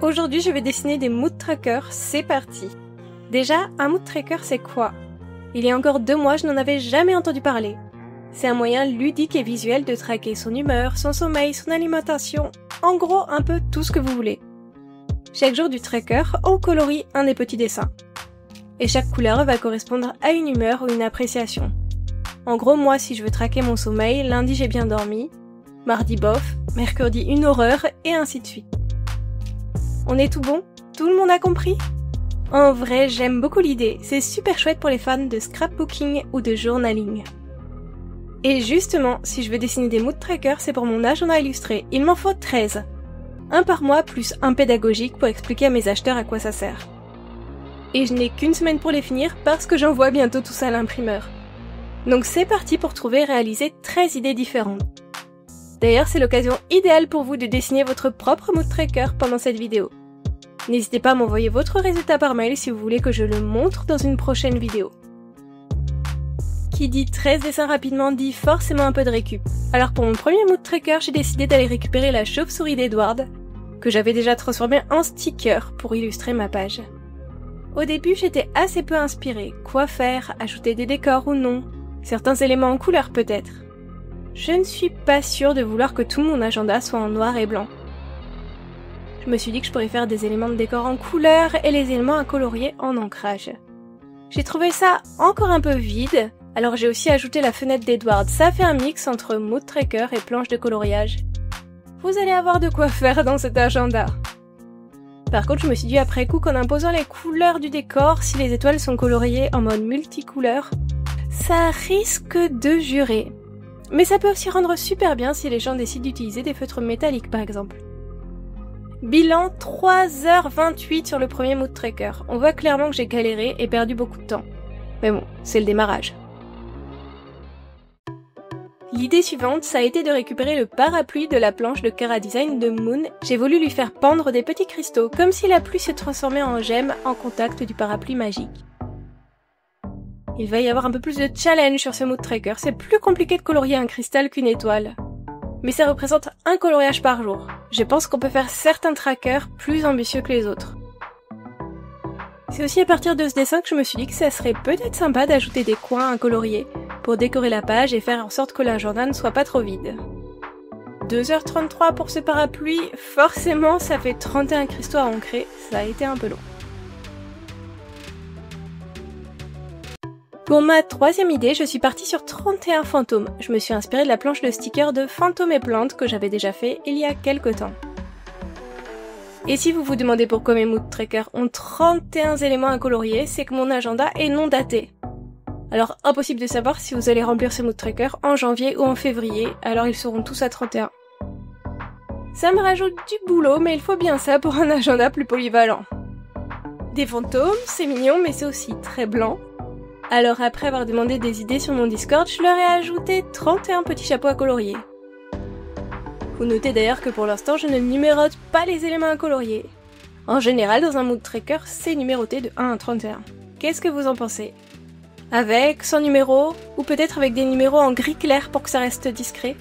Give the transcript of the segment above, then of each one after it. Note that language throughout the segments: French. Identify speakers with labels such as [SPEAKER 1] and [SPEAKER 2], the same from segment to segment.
[SPEAKER 1] Aujourd'hui, je vais dessiner des mood trackers, c'est parti. Déjà, un mood tracker, c'est quoi? Il y a encore 2 mois, je n'en avais jamais entendu parler. C'est un moyen ludique et visuel de traquer son humeur, son sommeil, son alimentation, en gros un peu tout ce que vous voulez. Chaque jour du tracker, on colorie un des petits dessins. Et chaque couleur va correspondre à une humeur ou une appréciation. En gros, moi, si je veux traquer mon sommeil, lundi j'ai bien dormi, mardi bof, mercredi une horreur, et ainsi de suite. On est tout bon? Tout le monde a compris? En vrai, j'aime beaucoup l'idée, c'est super chouette pour les fans de scrapbooking ou de journaling. Et justement, si je veux dessiner des mood trackers, c'est pour mon agenda illustré, il m'en faut 13. Un par mois plus un pédagogique pour expliquer à mes acheteurs à quoi ça sert. Et je n'ai qu'une semaine pour les finir parce que j'envoie bientôt tout ça à l'imprimeur. Donc c'est parti pour trouver et réaliser 13 idées différentes. D'ailleurs, c'est l'occasion idéale pour vous de dessiner votre propre mood tracker pendant cette vidéo. N'hésitez pas à m'envoyer votre résultat par mail si vous voulez que je le montre dans une prochaine vidéo. Qui dit 13 dessins rapidement dit forcément un peu de récup. Alors pour mon premier mood tracker, j'ai décidé d'aller récupérer la chauve-souris d'Edward, que j'avais déjà transformée en sticker pour illustrer ma page. Au début, j'étais assez peu inspirée. Quoi faire? Ajouter des décors ou non? Certains éléments en couleur peut-être. Je ne suis pas sûre de vouloir que tout mon agenda soit en noir et blanc. Je me suis dit que je pourrais faire des éléments de décor en couleur et les éléments à colorier en ancrage. J'ai trouvé ça encore un peu vide, alors j'ai aussi ajouté la fenêtre d'Edward. Ça fait un mix entre mood tracker et planche de coloriage. Vous allez avoir de quoi faire dans cet agenda. Par contre, je me suis dit après coup qu'en imposant les couleurs du décor, si les étoiles sont coloriées en mode multicouleur, ça risque de jurer. Mais ça peut aussi rendre super bien si les gens décident d'utiliser des feutres métalliques par exemple. Bilan 3h28 sur le premier mood tracker. On voit clairement que j'ai galéré et perdu beaucoup de temps. Mais bon, c'est le démarrage. L'idée suivante, ça a été de récupérer le parapluie de la planche de Cara Design de Moon. J'ai voulu lui faire pendre des petits cristaux, comme si la pluie se transformait en gemme en contact du parapluie magique. Il va y avoir un peu plus de challenge sur ce mood tracker, c'est plus compliqué de colorier un cristal qu'une étoile. Mais ça représente un coloriage par jour. Je pense qu'on peut faire certains trackers plus ambitieux que les autres. C'est aussi à partir de ce dessin que je me suis dit que ça serait peut-être sympa d'ajouter des coins à colorier pour décorer la page et faire en sorte que l'agenda ne soit pas trop vide. 2h33 pour ce parapluie, forcément ça fait 31 cristaux à ancrer, ça a été un peu long. Pour ma troisième idée, je suis partie sur 31 fantômes. Je me suis inspirée de la planche de stickers de Fantômes et Plantes que j'avais déjà fait il y a quelques temps. Et si vous vous demandez pourquoi mes mood trackers ont 31 éléments à colorier, c'est que mon agenda est non daté. Alors impossible de savoir si vous allez remplir ce mood tracker en janvier ou en février, alors ils seront tous à 31. Ça me rajoute du boulot, mais il faut bien ça pour un agenda plus polyvalent. Des fantômes, c'est mignon, mais c'est aussi très blanc. Alors après avoir demandé des idées sur mon Discord, je leur ai ajouté 31 petits chapeaux à colorier. Vous notez d'ailleurs que pour l'instant, je ne numérote pas les éléments à colorier. En général, dans un mood tracker, c'est numéroté de 1 à 31. Qu'est-ce que vous en pensez? Avec, sans numéro, ou peut-être avec des numéros en gris clair pour que ça reste discret?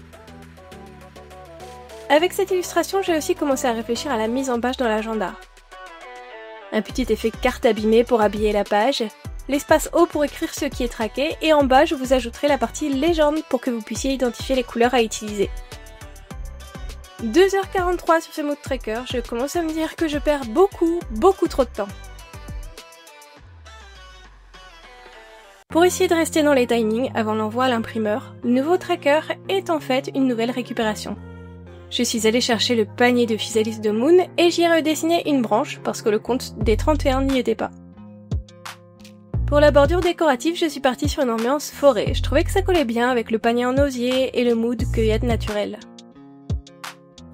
[SPEAKER 1] Avec cette illustration, j'ai aussi commencé à réfléchir à la mise en page dans l'agenda. Un petit effet carte abîmée pour habiller la page, l'espace haut pour écrire ce qui est traqué, et en bas je vous ajouterai la partie légende pour que vous puissiez identifier les couleurs à utiliser. 2h43 sur ce mood tracker, je commence à me dire que je perds beaucoup trop de temps. Pour essayer de rester dans les timings avant l'envoi à l'imprimeur, le nouveau tracker est en fait une nouvelle récupération. Je suis allée chercher le panier de Physalis de Moon et j'y ai redessiné une branche parce que le compte des 31 n'y était pas. Pour la bordure décorative, je suis partie sur une ambiance forêt. Je trouvais que ça collait bien avec le panier en osier et le mood cueillette naturelle.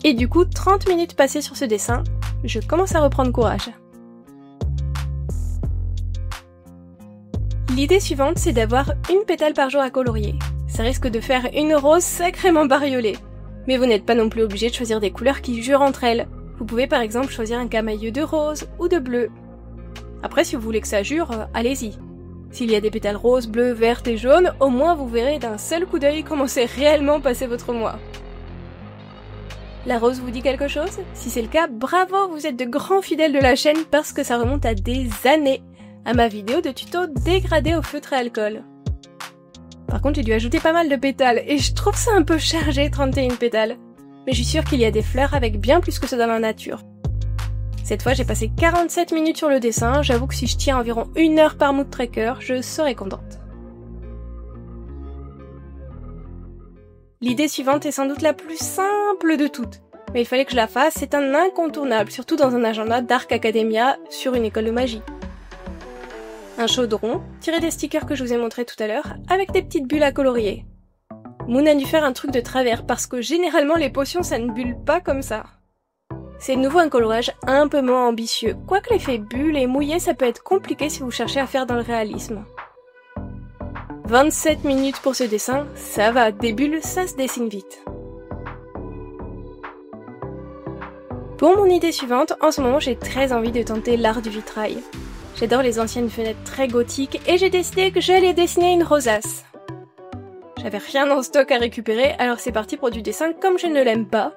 [SPEAKER 1] Et du coup, 30 minutes passées sur ce dessin, je commence à reprendre courage. L'idée suivante, c'est d'avoir une pétale par jour à colorier. Ça risque de faire une rose sacrément bariolée. Mais vous n'êtes pas non plus obligé de choisir des couleurs qui jurent entre elles. Vous pouvez par exemple choisir un camailleux de rose ou de bleu. Après, si vous voulez que ça jure, allez-y. S'il y a des pétales roses, bleus, vertes et jaunes, au moins vous verrez d'un seul coup d'œil comment c'est réellement passé votre mois. La rose vous dit quelque chose? Si c'est le cas, bravo, vous êtes de grands fidèles de la chaîne parce que ça remonte à des années, à ma vidéo de tuto dégradé au feutre et alcool. Par contre, j'ai dû ajouter pas mal de pétales et je trouve ça un peu chargé 31 pétales. Mais je suis sûre qu'il y a des fleurs avec bien plus que ça dans la nature. Cette fois, j'ai passé 47 minutes sur le dessin, j'avoue que si je tiens environ 1 heure par mood tracker, je serais contente. L'idée suivante est sans doute la plus simple de toutes, mais il fallait que je la fasse, c'est un incontournable, surtout dans un agenda Dark Academia sur une école de magie. Un chaudron, tiré des stickers que je vous ai montré tout à l'heure, avec des petites bulles à colorier. Moon a dû faire un truc de travers, parce que généralement les potions ça ne bulle pas comme ça. C'est de nouveau un coloriage un peu moins ambitieux, quoique l'effet bulle et mouillé ça peut être compliqué si vous cherchez à faire dans le réalisme. 27 minutes pour ce dessin, ça va, des bulles ça se dessine vite. Pour mon idée suivante, en ce moment j'ai très envie de tenter l'art du vitrail. J'adore les anciennes fenêtres très gothiques et j'ai décidé que j'allais dessiner une rosace. J'avais rien en stock à récupérer, alors c'est parti pour du dessin comme je ne l'aime pas,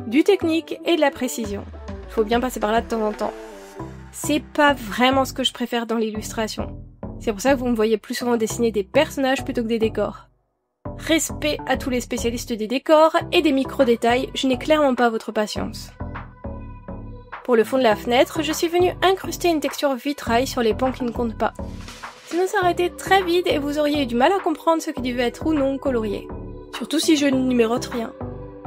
[SPEAKER 1] du technique et de la précision. Faut bien passer par là de temps en temps. C'est pas vraiment ce que je préfère dans l'illustration. C'est pour ça que vous me voyez plus souvent dessiner des personnages plutôt que des décors. Respect à tous les spécialistes des décors et des micro-détails, je n'ai clairement pas votre patience. Pour le fond de la fenêtre, je suis venue incruster une texture vitrail sur les pans qui ne comptent pas. Sinon ça aurait été très vide et vous auriez eu du mal à comprendre ce qui devait être ou non colorié. Surtout si je ne numérote rien.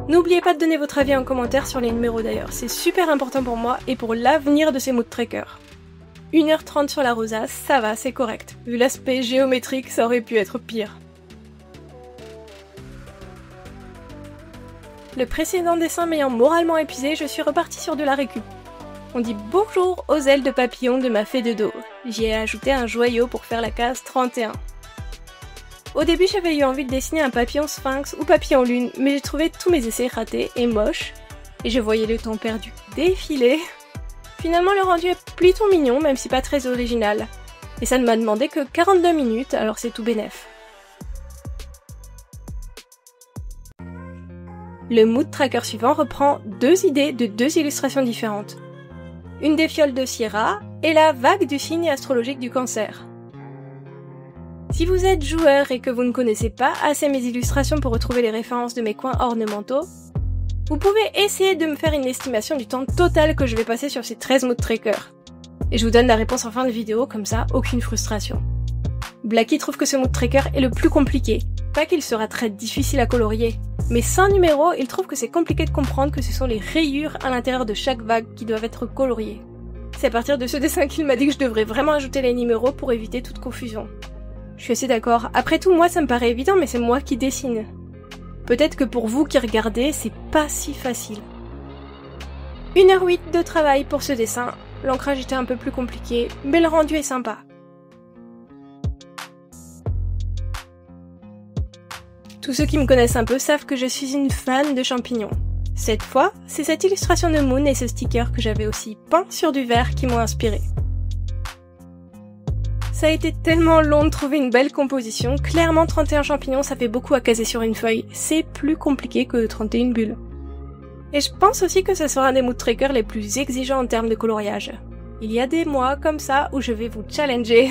[SPEAKER 1] N'oubliez pas de donner votre avis en commentaire sur les numéros d'ailleurs, c'est super important pour moi et pour l'avenir de ces mood trackers. 1h30 sur la rosace, ça va, c'est correct. Vu l'aspect géométrique, ça aurait pu être pire. Le précédent dessin m'ayant moralement épuisé, je suis repartie sur de la récup. On dit bonjour aux ailes de papillon de ma fée de dos. J'y ai ajouté un joyau pour faire la case 31. Au début, j'avais eu envie de dessiner un papillon sphinx ou papillon lune, mais j'ai trouvé tous mes essais ratés et moches, et je voyais le temps perdu défiler. Finalement, le rendu est plutôt mignon, même si pas très original. Et ça ne m'a demandé que 42 minutes, alors c'est tout bénef. Le mood tracker suivant reprend 2 idées de 2 illustrations différentes. Une des fioles de Sierra et la vague du signe astrologique du Cancer. Si vous êtes joueur et que vous ne connaissez pas assez mes illustrations pour retrouver les références de mes coins ornementaux, vous pouvez essayer de me faire une estimation du temps total que je vais passer sur ces 13 mood trackers. Et je vous donne la réponse en fin de vidéo, comme ça, aucune frustration. Blacky trouve que ce mood tracker est le plus compliqué. Pas qu'il sera très difficile à colorier, mais sans numéro, il trouve que c'est compliqué de comprendre que ce sont les rayures à l'intérieur de chaque vague qui doivent être coloriées. C'est à partir de ce dessin qu'il m'a dit que je devrais vraiment ajouter les numéros pour éviter toute confusion. Je suis assez d'accord. Après tout, moi ça me paraît évident, mais c'est moi qui dessine. Peut-être que pour vous qui regardez, c'est pas si facile. 1h08 de travail pour ce dessin. L'ancrage était un peu plus compliqué, mais le rendu est sympa. Tous ceux qui me connaissent un peu savent que je suis une fan de champignons. Cette fois, c'est cette illustration de Moon et ce sticker que j'avais aussi peint sur du verre qui m'ont inspiré. Ça a été tellement long de trouver une belle composition, clairement 31 champignons ça fait beaucoup à caser sur une feuille, c'est plus compliqué que 31 bulles. Et je pense aussi que ce sera un des mood trackers les plus exigeants en termes de coloriage. Il y a des mois comme ça où je vais vous challenger.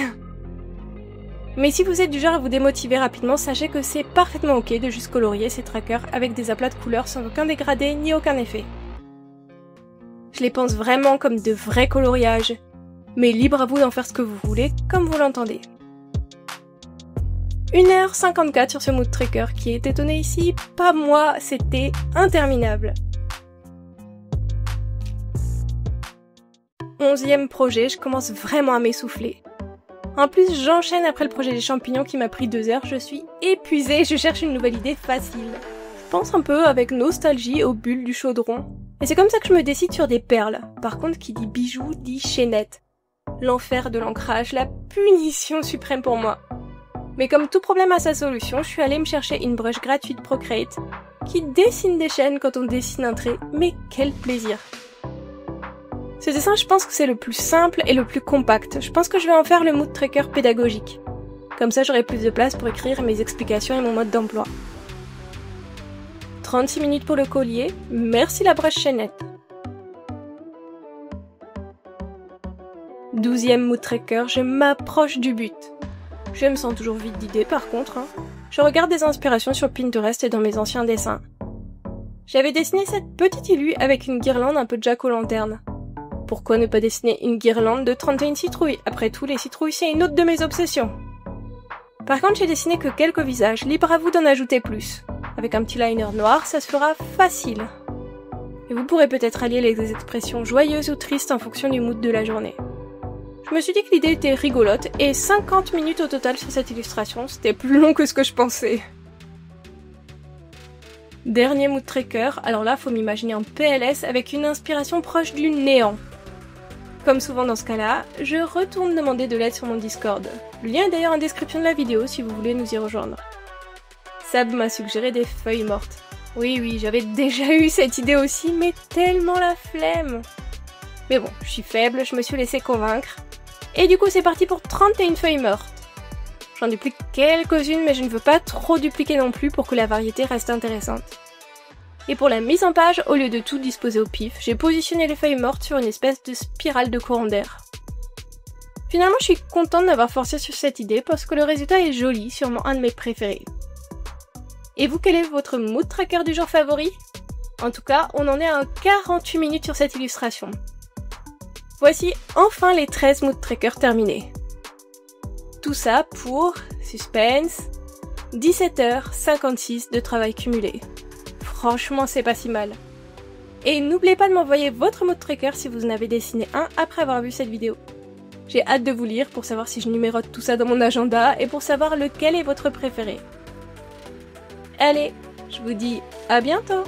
[SPEAKER 1] Mais si vous êtes du genre à vous démotiver rapidement, sachez que c'est parfaitement ok de juste colorier ces trackers avec des aplats de couleurs sans aucun dégradé ni aucun effet. Je les pense vraiment comme de vrais coloriages, mais libre à vous d'en faire ce que vous voulez, comme vous l'entendez. 1h54 sur ce mood tracker qui est étonné ici, pas moi, c'était interminable. 11e projet, je commence vraiment à m'essouffler. En plus, j'enchaîne après le projet des champignons qui m'a pris 2 heures, je suis épuisée, je cherche une nouvelle idée facile. Je pense un peu avec nostalgie aux bulles du chaudron. Et c'est comme ça que je me décide sur des perles. Par contre, qui dit bijoux, dit chaînette. L'enfer de l'ancrage, la punition suprême pour moi. Mais comme tout problème a sa solution, je suis allée me chercher une brush gratuite Procreate qui dessine des chaînes quand on dessine un trait, mais quel plaisir! Ce dessin, je pense que c'est le plus simple et le plus compact. Je pense que je vais en faire le mood tracker pédagogique. Comme ça, j'aurai plus de place pour écrire mes explications et mon mode d'emploi. 36 minutes pour le collier, merci la broche chaînette. 12e mood tracker, je m'approche du but. Je me sens toujours vide d'idées par contre. Je regarde des inspirations sur Pinterest et dans mes anciens dessins. J'avais dessiné cette petite illue avec une guirlande un peu jack-o'-lanterne. Pourquoi ne pas dessiner une guirlande de 31 citrouilles? Après tout, les citrouilles c'est une autre de mes obsessions. Par contre, j'ai dessiné que quelques visages, libre à vous d'en ajouter plus. Avec un petit liner noir, ça se fera facile. Et vous pourrez peut-être allier les expressions joyeuses ou tristes en fonction du mood de la journée. Je me suis dit que l'idée était rigolote, et 50 minutes au total sur cette illustration, c'était plus long que ce que je pensais. Dernier mood tracker, alors là faut m'imaginer en PLS avec une inspiration proche du néant. Comme souvent dans ce cas-là, je retourne demander de l'aide sur mon Discord. Le lien est d'ailleurs en description de la vidéo si vous voulez nous y rejoindre. Sab m'a suggéré des feuilles mortes. Oui, j'avais déjà eu cette idée aussi, mais tellement la flemme. Mais bon, je suis faible, je me suis laissé convaincre. Et du coup c'est parti pour 31 feuilles mortes. J'en duplique quelques-unes, mais je ne veux pas trop dupliquer non plus pour que la variété reste intéressante. Et pour la mise en page, au lieu de tout disposer au pif, j'ai positionné les feuilles mortes sur une espèce de spirale de courant d'air. Finalement, je suis contente d'avoir forcé sur cette idée parce que le résultat est joli, sûrement un de mes préférés. Et vous, quel est votre mood tracker du jour favori? En tout cas, on en est à 48 minutes sur cette illustration. Voici enfin les 13 mood trackers terminés. Tout ça pour, suspense, 17h56 de travail cumulé. Franchement, c'est pas si mal. Et n'oubliez pas de m'envoyer votre mood tracker si vous en avez dessiné un après avoir vu cette vidéo. J'ai hâte de vous lire pour savoir si je numérote tout ça dans mon agenda et pour savoir lequel est votre préféré. Allez, je vous dis à bientôt!